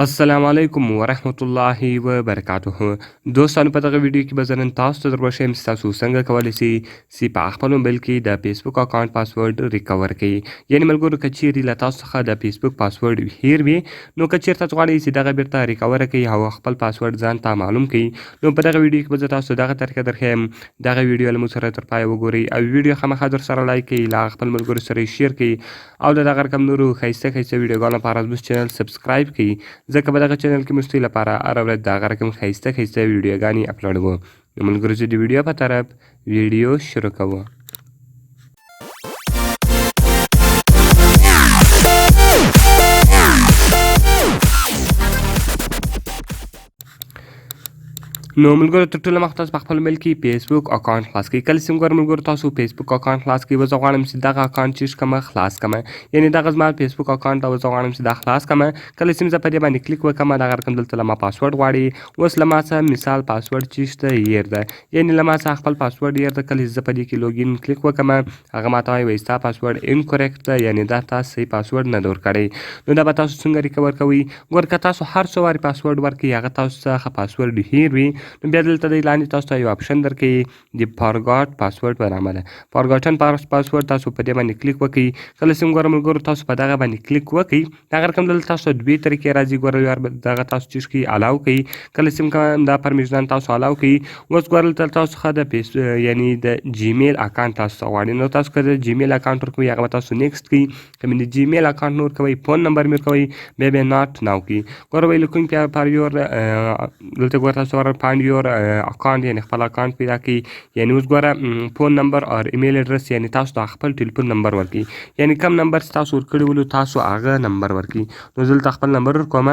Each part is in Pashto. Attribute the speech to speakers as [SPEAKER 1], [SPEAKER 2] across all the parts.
[SPEAKER 1] السلام علیکم ورحمت الله وبرکاته. دوستانو په دغه ویډیو کې به زه نن تاسو ته در وښیم چې تاسو څنګه کولی شئ چې په خپل موبایل کې د فیسبوک اکاونټ پاسورډ ریکور کړئ. یعنې ملګرو که چیرې له تاسو څخه د فیسبوک پاسورډ هیر وي نو که چیرته تاسو غواړئ چې دغه بیرته ریکور کړئ او خپل پاسورډ ځان ته معلوم کړئ نو په دغه ویډیو کې به زه تاسو دغه طریقه درښیم. دغه ویډیو له موږ سره تر پایه وګورئ او ویډیو خامخا در سره لایک کړئ، له خپل ملګرو سره یې شیر کړئ او د دغه رقم نورو ښایسته ښایسته ویډیوګانو لپاره زموږ چینل سبسکرایب کړئ، ځکه په دغه چینل کې موږ ستاسو لپاره هره ورځ د هغه رقم ښایسته ښایسته ویډیوګانې اپلوډوو. نو ملګرو زه د ویډیو په طرف ویډیو شروع کوو. نو ملګرو تر ټولو مخکې تاسو په خپل موبایل کې فیسبوک اکاونټ خلاص کړئ. کله چې ګورئ ملګرو تاسو فیسبوک اکاونټ خلاص کړئ، زه غواړم چې دغه اکاونټ چې کومه خلاص کړم، یعنې دغه زما فیسبوک اکاونټ او زه غواړم چې دا خلاص کړم. کله چې زه په دې باندې کلیک وکړم دغه رقم دلته له ما پاسورډ غواړي. اوس له ما څخه مثال پاسورډ چې شته هیر ده، یعنې له ما څخه خپل پاسورډ هیر ده. کله چې زه په دې کې لوګین کلیک وکړم هغه ماته وایي ستا پاسورډ انکورکټ ده، یعنې دا تا صحیح پاسورډ نه ده ورکړی. نو دا به تاسو څنګه ریکور کوئ؟ ګوره که تاسو هر څو وارې پاسورډ ورکړئ هغه تاسو څخه پاسورډ هیر وي نو بیا دلته دی لاندې تاسو ته یو اپشن درکوي د فارګاټ پاسورډ په نامه ده. فارګاټن پاسورډ تاسو په دې باندې کلیک وکړئ. کله چې ګوره ملګرو تاسو په دغه باندې کلیک وکړئ دغه رقم دلته تاسو ته دوې طریقې راځي. ګوره یار دغه تاسو چیز کړئ الاو کړئ. کله چې دا پرمیشنان تاسو الاو کړئ اوس ګوره دلته تاسو څخه د یعنې د جیمیل اکاونټ تاسو ته غواړي. نو تاسو که د جیمیل اکاونټ ورکوئ هغه به تاسو نیکسټ کړئ. که مې د جیمیل اکاونټ نه ورکوئ فون نمبر مې ورکوئ بیا بیا ناټ ناو کړئ. ګوره وایي لوکینګ فار یور دلته ګوره تاسو فایند یور اکاونټ یعنې خپل اکاونټ پیدا کړئ. یعنې اوس ګوره فون نمبر او ایمیل اډرس یعنې تاسو ته خپل ټلیفون نمبر ورکړئ، یعنې کم نمبر چې تاسو ورکړی ولو تاسو هغه نمبر ورکړئ. نو زه دلته خپل نمبر ورکوم.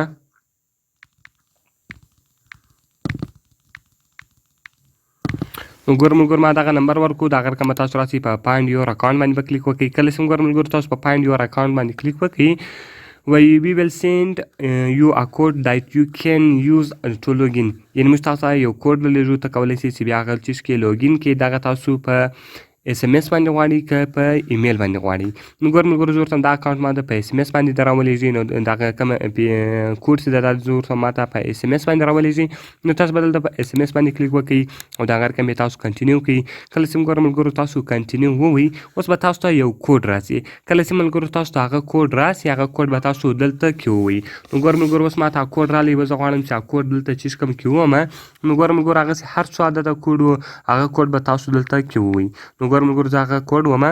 [SPEAKER 1] نو ګوره ملګرو ما دغه نمبر ورکړو. دغه رقم به تاسو راسئ په فایند یور اکاونټ باندې به کلیک وکړئ. کله چې ګوره ملګرو تاسو په فایند یور اکاونټ باندې کلیک وکړئ we will send you a code that you can use to login. یعنې موږ تاسو ته یو کوډ لېږو ته کولی شئ چې بیا هغه چیز کې لوګین کړئ. دغه تاسو په اس ام اس باندې غواړئ که په ایمیل باندې غواړئ. نو ګوره ملګرو زه ورته دا اکاونټ ما د په اس ام اس باندې در راولېږئ. نو دغه کومه کوډ چې ده زه ورته ما ته په اس ام اس باندې راولېږئ. نو تاسو به دلته په اس ام اس باندې کلیک وکړئ او دغه رقم یې تاسو کنټینیو کړئ. کله چې ګوره ملګرو تاسو کنټینیو ووایي اوس به تاسو ته یو کوډ راسي. کله چې ملګرو تاسو ته هغه کوډ راسي هغه کوډ به تاسو دلته کې ووایي. نو ګوره ملګرو اوس ما ته کوډ رالی و، زه غواړم چې هغه کوډ دلته چې کوم کې وومه. نو ګوره ملګرو هغسې هر څو عدده کوډ و هغه کوډ به تاسو دلته کې ووایي. نو ګوره ملګرو زه هغه کوډ ومه.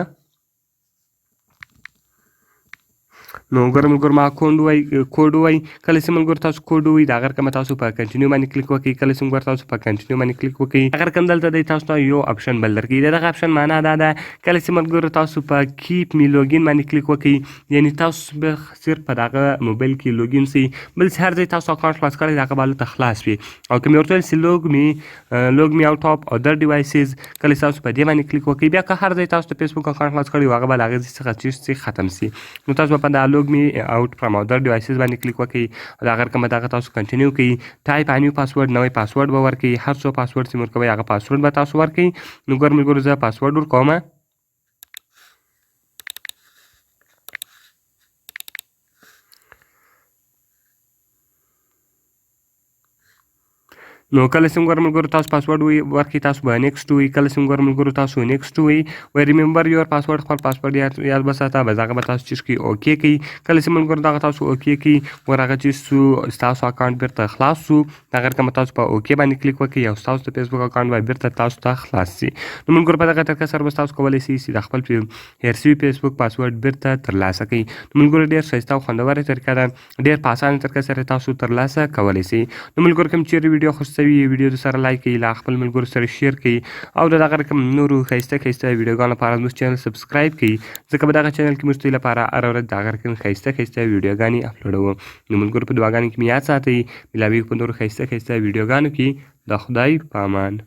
[SPEAKER 1] نو ګوره ملګرو ما کوډ ووایي. کله چې ملګرو تاسو کوډ ووایي د هغه رقم تاسو په کنټینیو باندې کلیک وکړئ. کله چې ګوره تاسو په کنټینیو باندې کلیک وکړئ هغه رقم دلته دی تاسو ته یو اپشن بل درکوي. د دغه اپشن معنا دا ده کله چې ملګرو تاسو په کیپ می لوګین باندې کلیک وکړئ یعنې تاسو به صرف په دغه موبایل کې لوګین سئ، بل چې هر ځای تاسو اکاونټ خلاص کړی د هغه به هلته خلاص وي. او که مې ورته ویل چې لوګ می آوټ اف ادر ډیوایسز کله چې تاسو په دې باندې کلیک وکړئ بیا که هر ځای تاسو د فیسبوک اکاونټ خلاص کړی هغه به له هغې څخه چیز ختم سي. نو تاسو به په دا لوګ می آوټ فرام ادر ډیوایسز باندې کلیک وکړئ او د هغه رقم به دغه تاسو کنټینیو کړئ. ټایپ ا نیو پاسورډ نوی پاسورډ به ورکړئ. هر څو پاسورډ چې مې ورکوئ هغه پاسورډ به تاسو ورکړئ. نو ګوره ملګرو زه پاسورډ ورکوم. نو کله چې ګوره ملګرو تاسو پاسورډ ورکړئ تاسو به نیکسټ ووایي. کله چې ګوره ملګرو تاسو نیکسټ ووایي وایي ریممبر یور پاسورډ خپل پاسورډ یاد وساته بس هغه به تاسو چیز کړئ اوکې کړئ. کله چې ملګرو دغه تاسو اوکې کړئ ګوره هغه چیز سو ستاسو اکاونټ بیرته خلاص سو. دغه رقم تاسو په اوکې باندې کلیک وکړئ او ستاسو د فیسبوک اکاونټ به بیرته تاسو ته خلاص سي. نو ملګرو په دغه طریقه سره به تاسو کولی شئ چې د خپل هیر سوي فیسبوک پاسورډ بیرته ترلاسه کړئ. نو ملګرو ډېر ښایسته او خوندوره طریقه ده، ډېر په اسانه طریقه سره تاسو ترلاسه کولی شئ. نو ملګرو کوم چیرې ویډیو خوښ شوي ویډیو در سره لایک کړئ، له خپل ملګرو سره شیر کړئ او د دغه رقم نورو ښایسته ښایسته ویډیوګانو لپاره زموږ چینل سبسکرایب کړئ، ځکه په دغه چینل کې موږ ستاسو لپاره هره ورځ د هغه رقم ښایسته ښایسته ویډیوګانې اپلوډوو. نو ملګرو په دعاګانو کې مې یاد ساتئ. ملاویږو په نورو ښایسته ښایسته ویډیوګانو کې. د خدای په امان.